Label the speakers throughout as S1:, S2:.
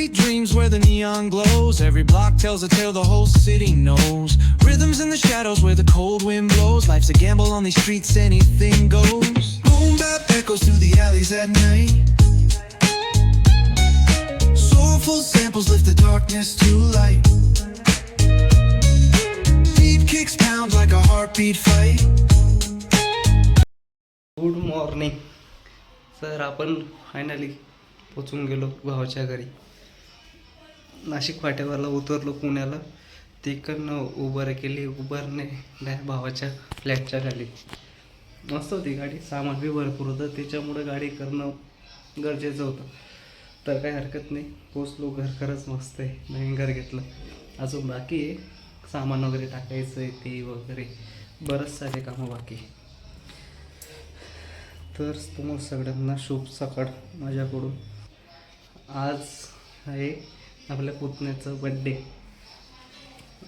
S1: Sweet dreams where the neon glows. Every block tells a tale the whole city knows. Rhythms in the shadows where the cold wind blows. Life's a gamble on these streets, anything goes. Boom bap echoes through the alleys at night. Soulful samples lift the darkness to light. Beat kicks pound like a heartbeat fight.
S2: Good morning sir. आपण finally पोचून गेलो भावाच्या घरी. नाशिक फाट्यावरला उतरलो पुण्याला. तिकडनं Uber केली. उबरने डायरेक्ट भावाच्या फ्लॅटच्या खाली. मस्त होती गाडी. सामान बी भरपूर होतं, त्याच्यामुळं गाडी करणं गरजेचं होतं. तर काही हरकत नाही, पोचलो. घर खरंच मस्त आहे. नवीन घर घेतलं. अजून बाकी आहे सामान वगैरे टाकायचं आहे, ते वगैरे बरंच सारे कामं बाकी. तर तुम्हाला सगळ्यांना शुभ सकाळ माझ्याकडून. आज आहे आपल्या पुतण्याचं बड्डे.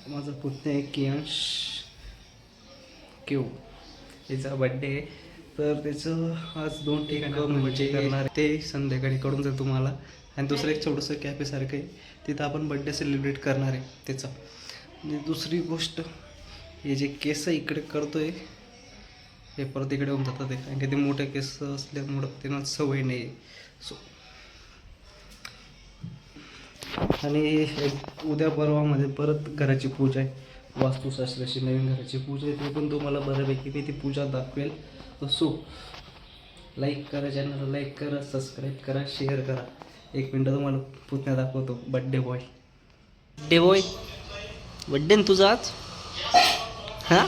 S2: माझा पुतण्या आहे कियांश क्यू, याचा बड्डे आहे. तर त्याचं आज 2 ठिकाणी म्हणजे करणार ते संध्याकाळी कळून जाईल तुम्हाला. आणि दुसरं एक छोटंसं कॅफेसारखं आहे, तिथं आपण बड्डे सेलिब्रेट करणार आहे त्याचा. आणि दुसरी गोष्ट, हे जे केस इकडे करतो आहे हे परत इकडे होऊन जातात ते, कारण की ते मोठे केस असल्यामुळं त्यांना सवय नाही आहे. सो आणि उद्या परवामध्ये परत घराची पूजा आहे. वास्तुशास्त्राची नवीन घराची पूजा आहे. ते पण तुम्हाला बऱ्यापैकी मी ती पूजा दाखवेल. सो लाईक करा, चॅनलला लाईक करा, सबस्क्राईब करा, शेअर करा. 1 मिनटं तुम्हाला पुतण्या दाखवतो. बड्डे बॉय बड्डे ना तुझा आज. हां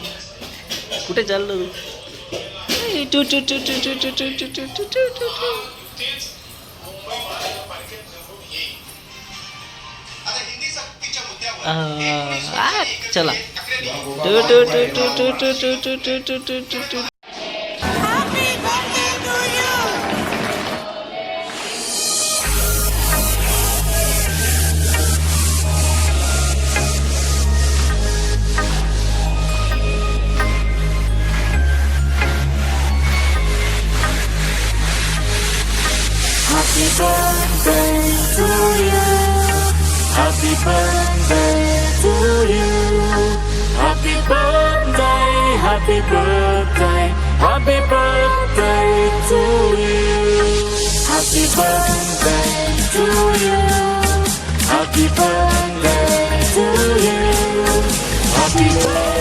S2: कुठे चाललो तू? चला.
S3: Happy birthday to you. Happy birthday to you. Happy birthday, happy birthday, happy birthday to you. Happy birthday to you. Happy birthday to you. Happy birthday.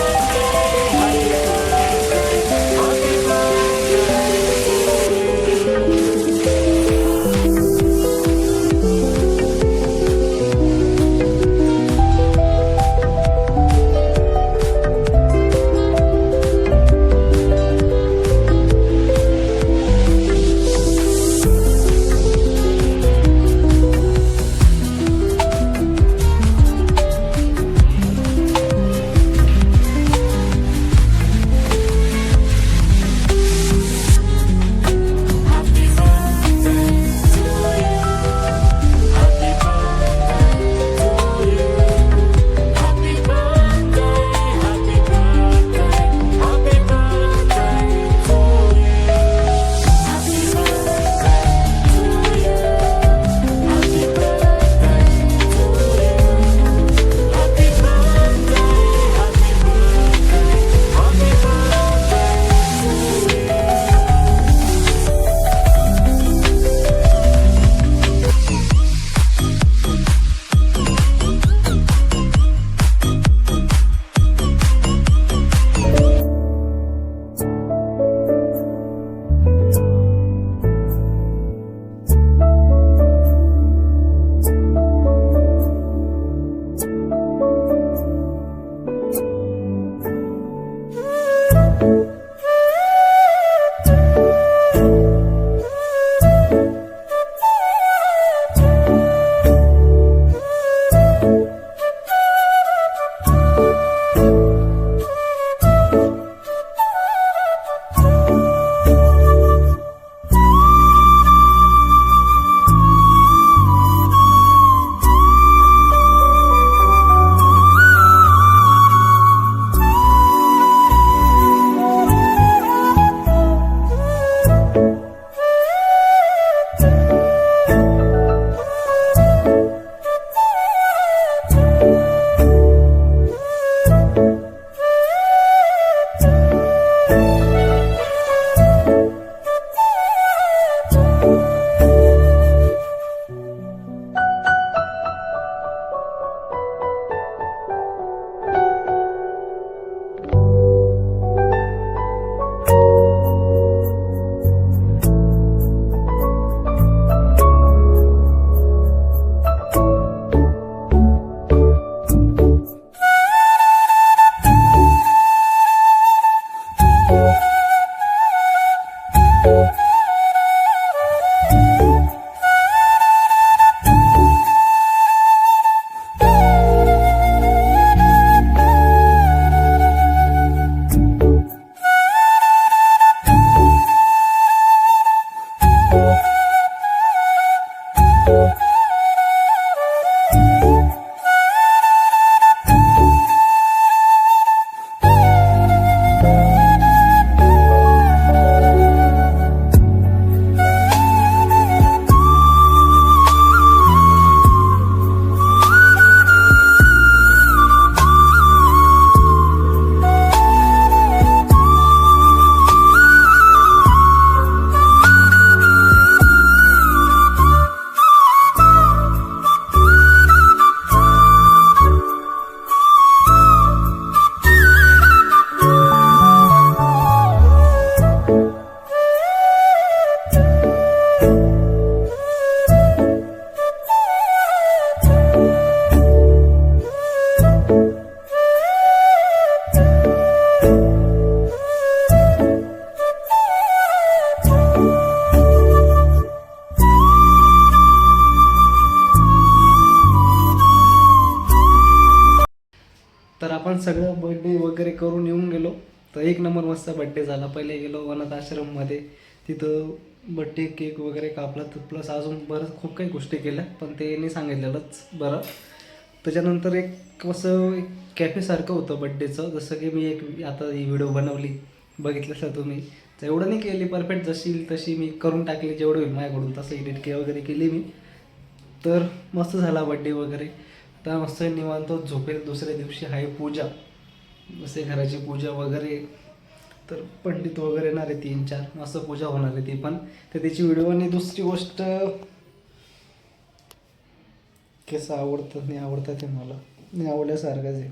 S2: आपण सगळं बड्डे वगैरे करून येऊन गेलो. तर एक नंबर मस्त बड्डे झाला. पहिले गेलो अनाथ आश्रममध्ये, तिथं बड्डे केक वगैरे कापला, तर प्लस अजून बरंच खूप काही गोष्टी केल्या, पण ते नाही सांगितलेलंच बरं. त्याच्यानंतर एक असं एक कॅफेसारखं होतं बड्डेचं, जसं की मी एक आता ही व्हिडिओ बनवली बघितलं तर तुम्ही, तर एवढं नाही केली परफेक्ट, जशी तशी मी करून टाकली, जेवढं होईल माझ्याकडून तसं एडिट वगैरे केली मी. तर मस्त झाला बड्डे वगैरे. आता मस्त निवांत झोपेल. दुसऱ्या दिवशी आहे पूजा, जसे घराची पूजा वगैरे, तर पंडित वगैरे येणार आहे 3-4, मस्त पूजा होणार आहे ती पण, तर त्याची व्हिडिओ. आणि दुसरी गोष्ट, केस आवडतं नाही आवडतं ते मला, नाही आवडल्यासारखंच आहे.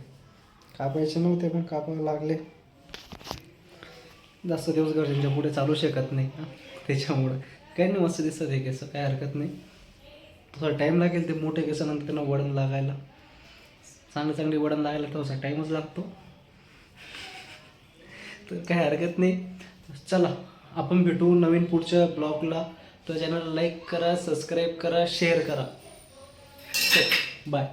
S2: कापायचे नव्हते पण कापायला लागले. जास्त दिवस घरच्यांच्या पुढे चालू शकत नाही ना, त्याच्यामुळं काही नाही, मस्त दिसतं ते केस, काय हरकत नाही. थोडा टाईम लागेल ते मोठे केसानंतर त्यांना वळण लागायला, चांगली वळण लागायला थोडासा टाईमच लागतो, तर काय हरकत नाही. चला आपण भेटू नवीन पुढच्या ब्लॉगला. तर चॅनल लाईक करा, सबस्क्राईब करा, शेअर करा. बाय.